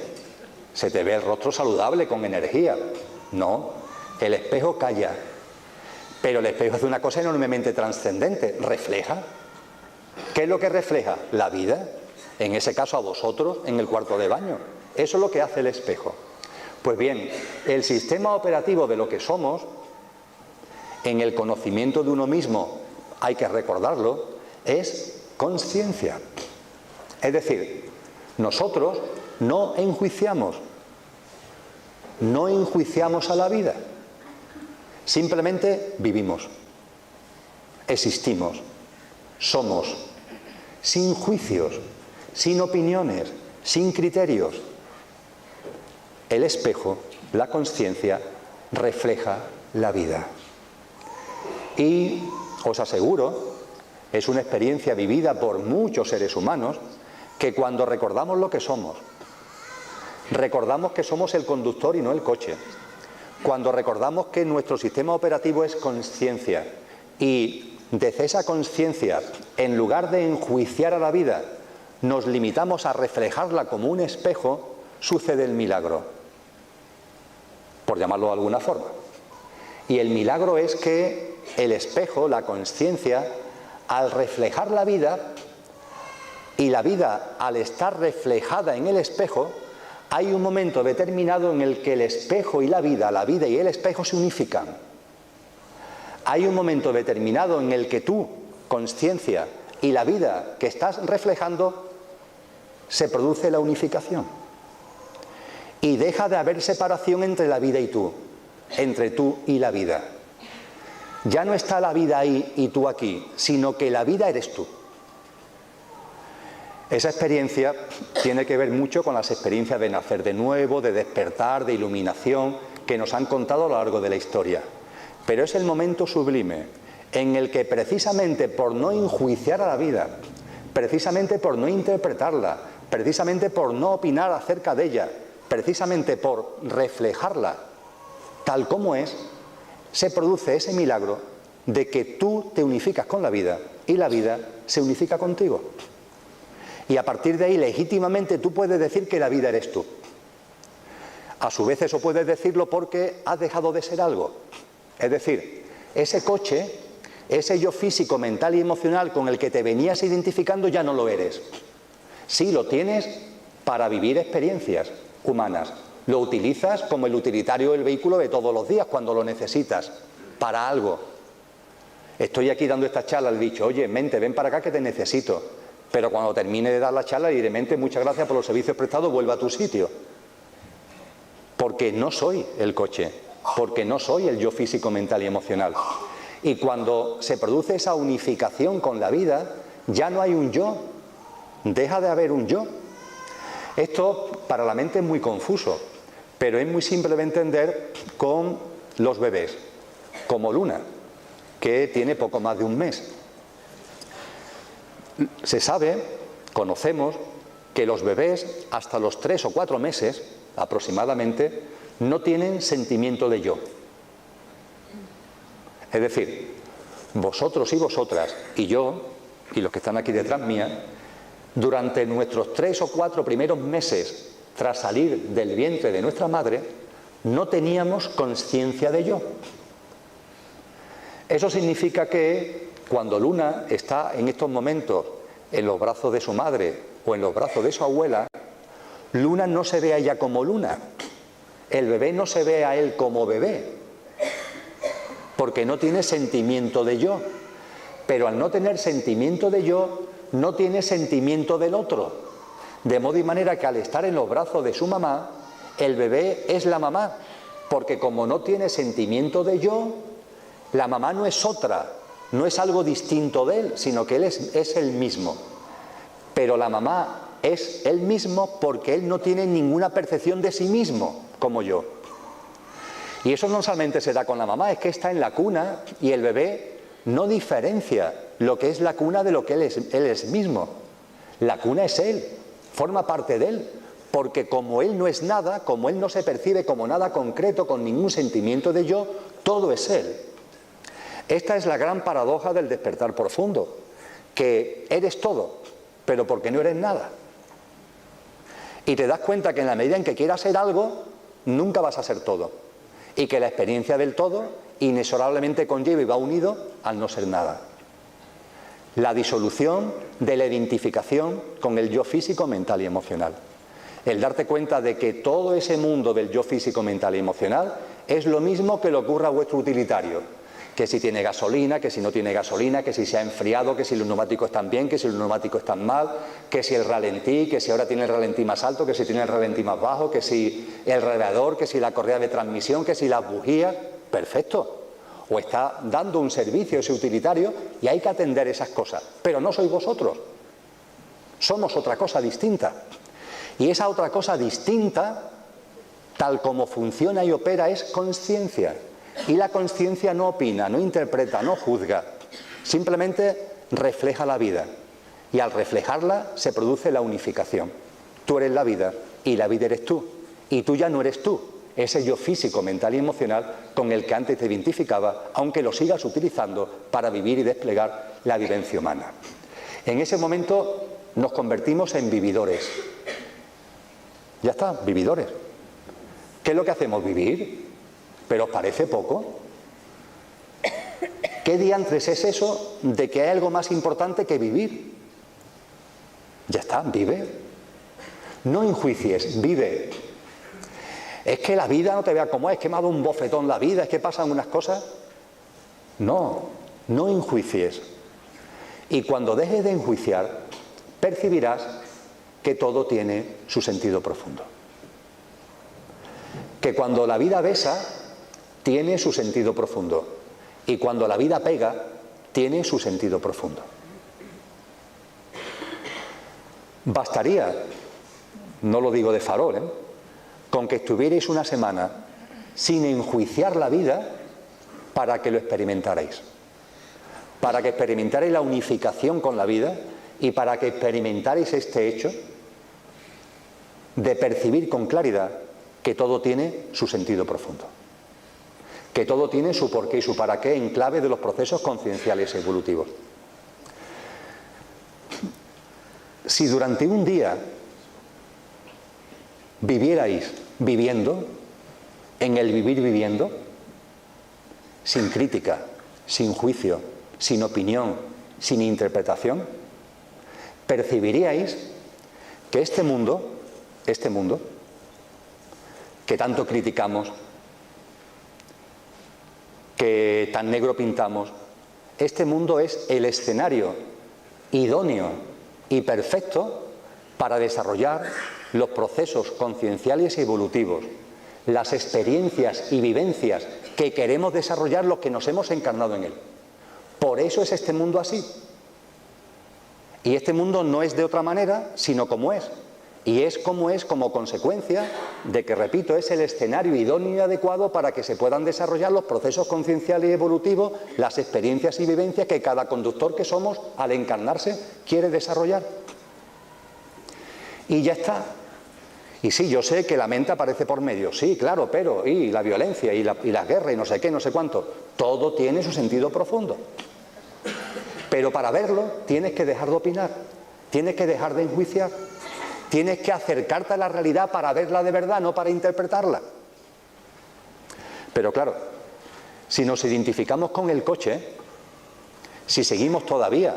se te ve el rostro saludable, con energía. No, el espejo calla. Pero el espejo hace una cosa enormemente trascendente, refleja. ¿Qué es lo que refleja? La vida, en ese caso a vosotros en el cuarto de baño. Eso es lo que hace el espejo. Pues bien, el sistema operativo de lo que somos, en el conocimiento de uno mismo, hay que recordarlo, es consciencia. Es decir, nosotros no enjuiciamos a la vida. Simplemente vivimos, existimos, somos, sin juicios, sin opiniones, sin criterios. El espejo, la consciencia, refleja la vida. Y os aseguro, es una experiencia vivida por muchos seres humanos, que cuando recordamos lo que somos, recordamos que somos el conductor y no el coche. Cuando recordamos que nuestro sistema operativo es consciencia, y desde esa consciencia, en lugar de enjuiciar a la vida, nos limitamos a reflejarla como un espejo, sucede el milagro, por llamarlo de alguna forma. Y el milagro es que el espejo, la consciencia, al reflejar la vida, y la vida al estar reflejada en el espejo, hay un momento determinado en el que el espejo y la vida y el espejo se unifican. Hay un momento determinado en el que tú, consciencia, y la vida que estás reflejando, se produce la unificación. Y deja de haber separación entre la vida y tú, entre tú y la vida. Ya no está la vida ahí y tú aquí, sino que la vida eres tú. Esa experiencia tiene que ver mucho con las experiencias de nacer de nuevo, de despertar, de iluminación, que nos han contado a lo largo de la historia. Pero es el momento sublime en el que precisamente por no enjuiciar a la vida, precisamente por no interpretarla, precisamente por no opinar acerca de ella, precisamente por reflejarla tal como es, se produce ese milagro de que tú te unificas con la vida y la vida se unifica contigo. Y a partir de ahí, legítimamente, tú puedes decir que la vida eres tú. A su vez, eso puedes decirlo porque has dejado de ser algo. Es decir, ese coche, ese yo físico, mental y emocional con el que te venías identificando, ya no lo eres. Sí, lo tienes para vivir experiencias humanas. Lo utilizas como el utilitario del vehículo de todos los días, cuando lo necesitas, para algo. Estoy aquí dando esta charla, le he dicho, oye, mente, ven para acá que te necesito. Pero cuando termine de dar la charla, le diré, mente, muchas gracias por los servicios prestados, vuelve a tu sitio. Porque no soy el coche, porque no soy el yo físico, mental y emocional. Y cuando se produce esa unificación con la vida, ya no hay un yo, deja de haber un yo. Esto para la mente es muy confuso, pero es muy simple de entender con los bebés, como Luna, que tiene poco más de un mes. Se sabe, conocemos, que los bebés hasta los 3 o 4 meses aproximadamente no tienen sentimiento de yo. Es decir, vosotros y vosotras y yo y los que están aquí detrás mía, durante nuestros 3 o 4 primeros meses tras salir del vientre de nuestra madre, no teníamos conciencia de yo. Eso significa que cuando Luna está en estos momentos en los brazos de su madre o en los brazos de su abuela, Luna no se ve a ella como Luna. El bebé no se ve a él como bebé, porque no tiene sentimiento de yo. Pero al no tener sentimiento de yo, no tiene sentimiento del otro. De modo y manera que al estar en los brazos de su mamá, el bebé es la mamá, porque como no tiene sentimiento de yo, la mamá no es otra, no es algo distinto de él, sino que él es el mismo. Pero la mamá es él mismo porque él no tiene ninguna percepción de sí mismo, como yo. Y eso no solamente se da con la mamá, es que está en la cuna y el bebé no diferencia lo que es la cuna de lo que él es mismo. La cuna es él, forma parte de él, porque como él no es nada, como él no se percibe como nada concreto, con ningún sentimiento de yo, todo es él. Esta es la gran paradoja del despertar profundo, que eres todo, pero porque no eres nada. Y te das cuenta que en la medida en que quieras ser algo, nunca vas a ser todo. Y que la experiencia del todo inexorablemente conlleva y va unido al no ser nada. La disolución de la identificación con el yo físico, mental y emocional. El darte cuenta de que todo ese mundo del yo físico, mental y emocional es lo mismo que le ocurra a vuestro utilitario. Que si tiene gasolina, que si no tiene gasolina, que si se ha enfriado, que si los neumáticos están bien, que si los neumáticos están mal, que si el ralentí, que si ahora tiene el ralentí más alto, que si tiene el ralentí más bajo, que si el radiador, que si la correa de transmisión, que si las bujías. Perfecto. O está dando un servicio ese utilitario y hay que atender esas cosas. Pero no sois vosotros. Somos otra cosa distinta. Y esa otra cosa distinta, tal como funciona y opera, es consciencia. Y la consciencia no opina, no interpreta, no juzga, simplemente refleja la vida. Y al reflejarla se produce la unificación. Tú eres la vida y la vida eres tú. Y tú ya no eres tú, ese yo físico, mental y emocional con el que antes te identificaba, aunque lo sigas utilizando para vivir y desplegar la vivencia humana. En ese momento nos convertimos en vividores. Ya está, vividores. ¿Qué es lo que hacemos? Vivir. ¿Pero os parece poco? ¿Qué diantres es eso de que hay algo más importante que vivir? Ya está, vive. No enjuicies, vive. Es que la vida no te vea como es que me ha dado un bofetón la vida, es que pasan unas cosas. No, no enjuicies. Y cuando dejes de enjuiciar, percibirás que todo tiene su sentido profundo. Que cuando la vida besa, tiene su sentido profundo. Y cuando la vida pega, tiene su sentido profundo. Bastaría, no lo digo de farol, con que estuvierais una semana sin enjuiciar la vida para que lo experimentarais. Para que experimentarais la unificación con la vida y para que experimentarais este hecho de percibir con claridad que todo tiene su sentido profundo. Que todo tiene su porqué y su para qué en clave de los procesos concienciales y evolutivos. Si durante un día vivierais viviendo, en el vivir viviendo, sin crítica, sin juicio, sin opinión, sin interpretación, percibiríais que este mundo, que tanto criticamos, que tan negro pintamos, este mundo es el escenario idóneo y perfecto para desarrollar los procesos concienciales y evolutivos, las experiencias y vivencias que queremos desarrollar los que nos hemos encarnado en él. Por eso es este mundo así. Y este mundo no es de otra manera, sino como es. Y es como consecuencia de que, repito, es el escenario idóneo y adecuado para que se puedan desarrollar los procesos concienciales y evolutivos, las experiencias y vivencias que cada conductor que somos, al encarnarse, quiere desarrollar. Y ya está. Y sí, yo sé que la mente aparece por medio, sí, claro, pero, y la violencia, y la guerra, y no sé qué, no sé cuánto, todo tiene su sentido profundo. Pero para verlo, tienes que dejar de opinar, tienes que dejar de enjuiciar. Tienes que acercarte a la realidad para verla de verdad, no para interpretarla. Pero claro, si nos identificamos con el coche, si seguimos todavía,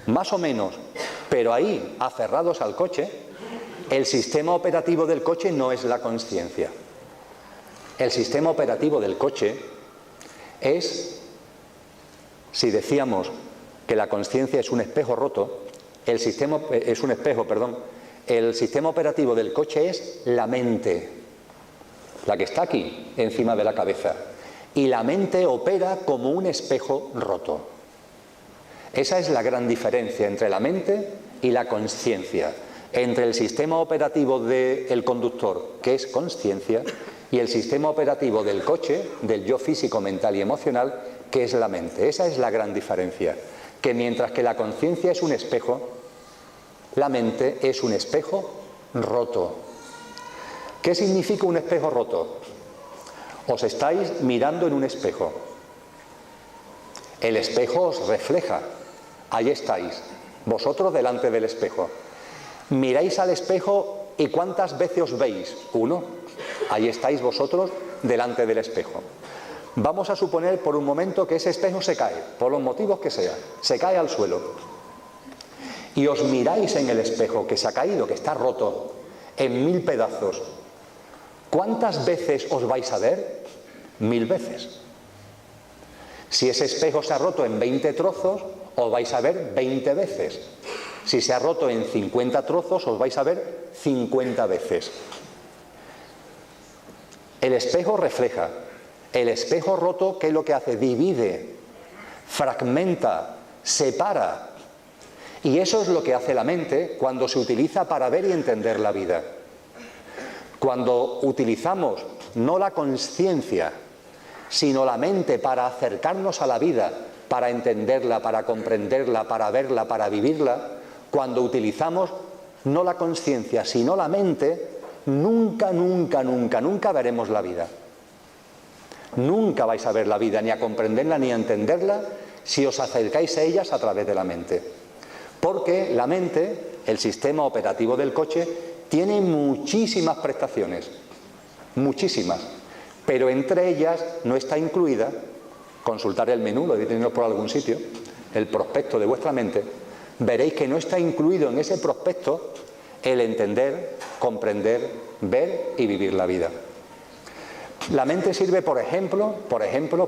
más o menos, pero ahí, aferrados al coche, el sistema operativo del coche no es la consciencia. El sistema operativo del coche es, si decíamos que la consciencia es un espejo roto, el sistema operativo del coche es la mente, la que está aquí, encima de la cabeza. Y la mente opera como un espejo roto. Esa es la gran diferencia entre la mente y la consciencia. Entre el sistema operativo del conductor, que es consciencia, y el sistema operativo del coche, del yo físico, mental y emocional, que es la mente. Esa es la gran diferencia. Que mientras que la conciencia es un espejo, la mente es un espejo roto. ¿Qué significa un espejo roto? Os estáis mirando en un espejo. El espejo os refleja. Ahí estáis, vosotros delante del espejo. Miráis al espejo y ¿cuántas veces os veis? Uno. Ahí estáis vosotros delante del espejo. Vamos a suponer por un momento que ese espejo se cae, por los motivos que sea, se cae al suelo. Y os miráis en el espejo que se ha caído, que está roto, en 1000 pedazos. ¿Cuántas veces os vais a ver? 1000 veces. Si ese espejo se ha roto en 20 trozos, os vais a ver 20 veces. Si se ha roto en 50 trozos, os vais a ver 50 veces. El espejo refleja. El espejo roto, ¿qué es lo que hace? Divide, fragmenta, separa. Y eso es lo que hace la mente cuando se utiliza para ver y entender la vida. Cuando utilizamos no la consciencia, sino la mente para acercarnos a la vida, para entenderla, para comprenderla, para verla, para vivirla, cuando utilizamos no la consciencia, sino la mente, nunca veremos la vida. Nunca vais a ver la vida, ni a comprenderla, ni a entenderla, si os acercáis a ellas a través de la mente. Porque la mente, el sistema operativo del coche, tiene muchísimas prestaciones, muchísimas, pero entre ellas no está incluida, consultar el menú, lo debéis tener por algún sitio, el prospecto de vuestra mente, veréis que no está incluido en ese prospecto el entender, comprender, ver y vivir la vida. La mente sirve, por ejemplo,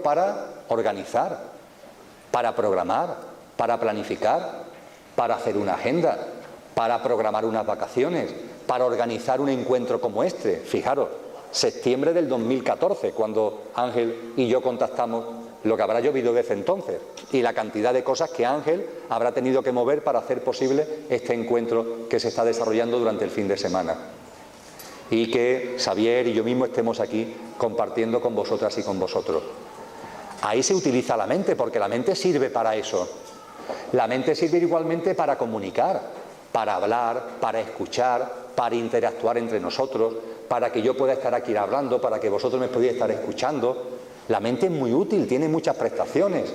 para organizar, para programar, para planificar, para hacer una agenda, para programar unas vacaciones, para organizar un encuentro como este. Fijaros, septiembre del 2014, cuando Ángel y yo contactamos, lo que habrá llovido desde entonces y la cantidad de cosas que Ángel habrá tenido que mover para hacer posible este encuentro que se está desarrollando durante el fin de semana. Y que Xavier y yo mismo estemos aquí compartiendo con vosotras y con vosotros. Ahí se utiliza la mente, porque la mente sirve para eso. La mente sirve igualmente para comunicar, para hablar, para escuchar, para interactuar entre nosotros, para que yo pueda estar aquí hablando, para que vosotros me podáis estar escuchando. La mente es muy útil, tiene muchas prestaciones.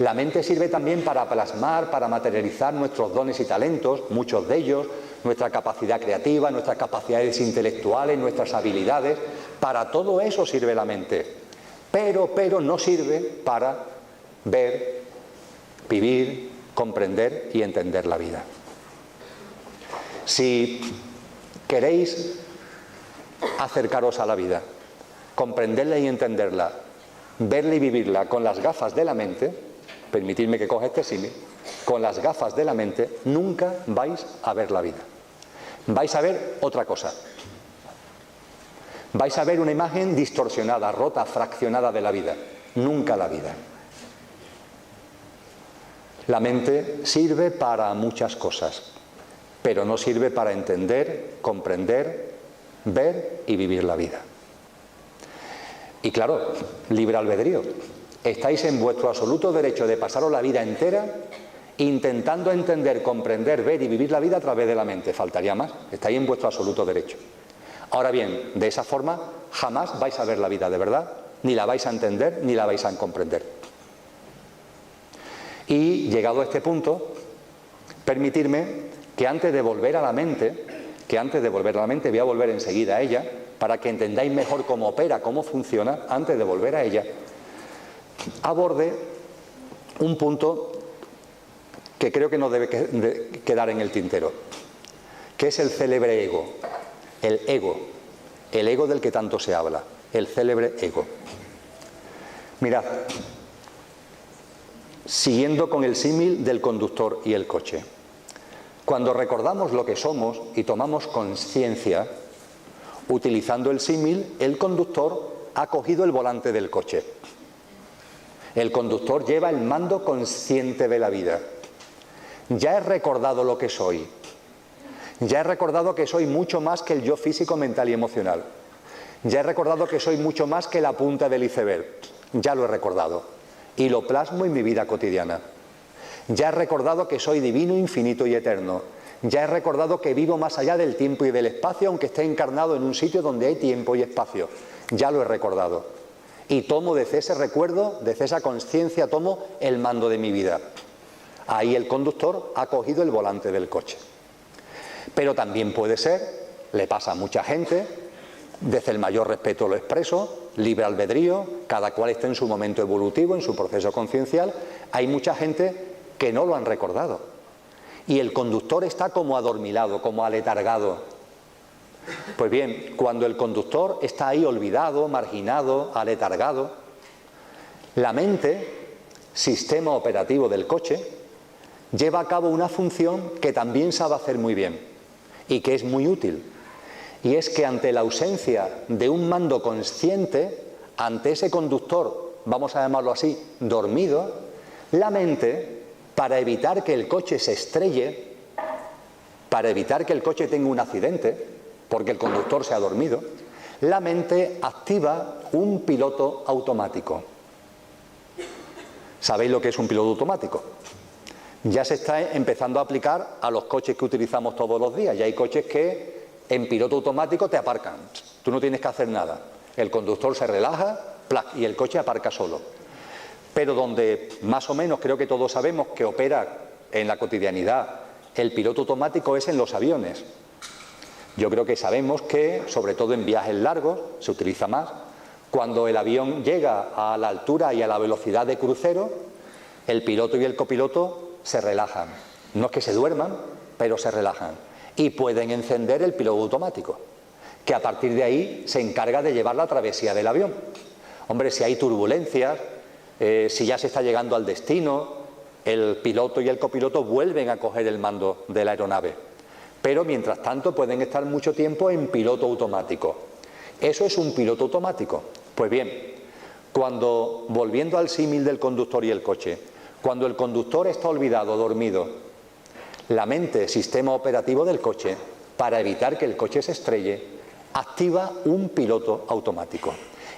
La mente sirve también para plasmar, para materializar nuestros dones y talentos, muchos de ellos, nuestra capacidad creativa, nuestras capacidades intelectuales, nuestras habilidades. Para todo eso sirve la mente. Pero no sirve para ver, vivir, comprender y entender la vida. Si queréis acercaros a la vida, comprenderla y entenderla, verla y vivirla con las gafas de la mente, permitidme que coja este símil, con las gafas de la mente nunca vais a ver la vida. Vais a ver otra cosa. Vais a ver una imagen distorsionada, rota, fraccionada de la vida. Nunca la vida. La mente sirve para muchas cosas, pero no sirve para entender, comprender, ver y vivir la vida. Y claro, libre albedrío. Estáis en vuestro absoluto derecho de pasaros la vida entera intentando entender, comprender, ver y vivir la vida a través de la mente. Faltaría más. Estáis en vuestro absoluto derecho. Ahora bien, de esa forma jamás vais a ver la vida de verdad, ni la vais a entender, ni la vais a comprender. Y llegado a este punto, permitirme que antes de volver a la mente, voy a volver enseguida a ella, para que entendáis mejor cómo opera, cómo funciona, antes de volver a ella, aborde un punto que creo que no debe quedar en el tintero, que es el célebre ego, el ego del que tanto se habla, el célebre ego. Mirad, siguiendo con el símil del conductor y el coche, cuando recordamos lo que somos y tomamos conciencia, utilizando el símil, el conductor ha cogido el volante del coche. El conductor lleva el mando consciente de la vida. Ya he recordado lo que soy. Ya he recordado que soy mucho más que el yo físico, mental y emocional. Ya he recordado que soy mucho más que la punta del iceberg. Ya lo he recordado. Y lo plasmo en mi vida cotidiana. Ya he recordado que soy divino, infinito y eterno. Ya he recordado que vivo más allá del tiempo y del espacio, aunque esté encarnado en un sitio donde hay tiempo y espacio. Ya lo he recordado. Y tomo desde ese recuerdo, desde esa conciencia, tomo el mando de mi vida. Ahí el conductor ha cogido el volante del coche. Pero también puede ser, le pasa a mucha gente, desde el mayor respeto lo expreso, libre albedrío, cada cual está en su momento evolutivo, en su proceso conciencial, hay mucha gente que no lo han recordado. Y el conductor está como adormilado, como aletargado. Pues bien, cuando el conductor está ahí olvidado, marginado, aletargado, la mente, sistema operativo del coche, lleva a cabo una función que también sabe hacer muy bien y que es muy útil. Y es que ante la ausencia de un mando consciente, ante ese conductor, vamos a llamarlo así, dormido, la mente, para evitar que el coche se estrelle, para evitar que el coche tenga un accidente, porque el conductor se ha dormido, la mente activa un piloto automático. ¿Sabéis lo que es un piloto automático? Ya se está empezando a aplicar a los coches que utilizamos todos los días. Ya hay coches que en piloto automático te aparcan. Tú no tienes que hacer nada. El conductor se relaja, ¡plac!, y el coche aparca solo. Pero donde más o menos creo que todos sabemos que opera en la cotidianidad el piloto automático es en los aviones. Yo creo que sabemos que, sobre todo en viajes largos, se utiliza más. Cuando el avión llega a la altura y a la velocidad de crucero, el piloto y el copiloto se relajan. No es que se duerman, pero se relajan. Y pueden encender el piloto automático, que a partir de ahí se encarga de llevar la travesía del avión. Hombre, si hay turbulencias, si ya se está llegando al destino, el piloto y el copiloto vuelven a coger el mando de la aeronave. Pero mientras tanto pueden estar mucho tiempo en piloto automático. Eso es un piloto automático. Pues bien, cuando, volviendo al símil del conductor y el coche, cuando el conductor está olvidado, dormido, la mente, sistema operativo del coche, para evitar que el coche se estrelle, activa un piloto automático.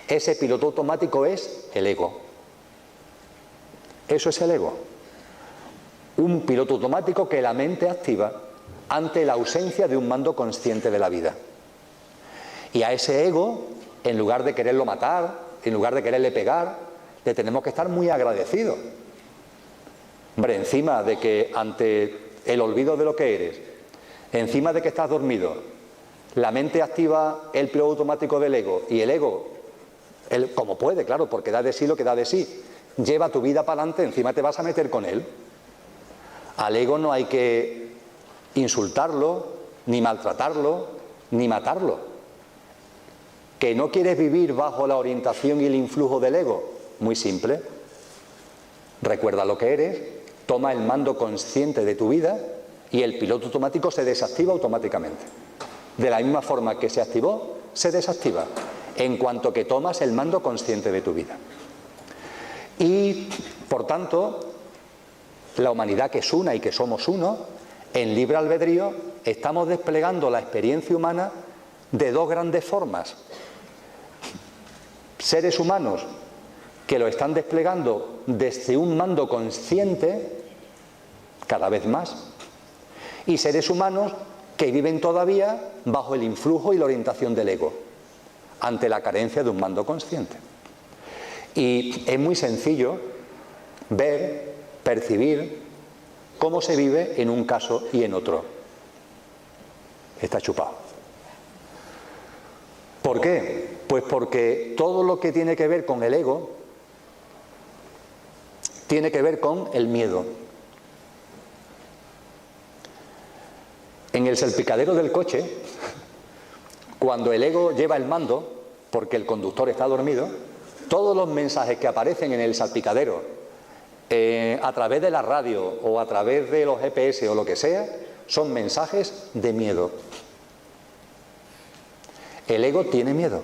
Ese piloto automático es el ego. Eso es el ego. Un piloto automático que la mente activa ante la ausencia de un mando consciente de la vida. Y a ese ego, en lugar de quererlo matar, en lugar de quererle pegar, le tenemos que estar muy agradecidos. Hombre, encima de que ante el olvido de lo que eres, encima de que estás dormido, la mente activa el piloto automático del ego, y el ego, como puede, claro, porque da de sí lo que da de sí, lleva tu vida para adelante, encima te vas a meter con él. Al ego no hay que insultarlo, ni maltratarlo, ni matarlo. ¿Que no quieres vivir bajo la orientación y el influjo del ego? Muy simple. Recuerda lo que eres, toma el mando consciente de tu vida y el piloto automático se desactiva automáticamente. De la misma forma que se activó, se desactiva, en cuanto que tomas el mando consciente de tu vida. Y, por tanto, la humanidad, que es una y que somos uno, en libre albedrío estamos desplegando la experiencia humana de dos grandes formas. Seres humanos que lo están desplegando desde un mando consciente, cada vez más, y seres humanos que viven todavía bajo el influjo y la orientación del ego, ante la carencia de un mando consciente. Y es muy sencillo ver, percibir cómo se vive en un caso y en otro. Está chupado. ¿Por qué? Pues porque todo lo que tiene que ver con el ego tiene que ver con el miedo. En el salpicadero del coche, cuando el ego lleva el mando, porque el conductor está dormido, todos los mensajes que aparecen en el salpicadero, a través de la radio o a través de los GPS o lo que sea, son mensajes de miedo. El ego tiene miedo.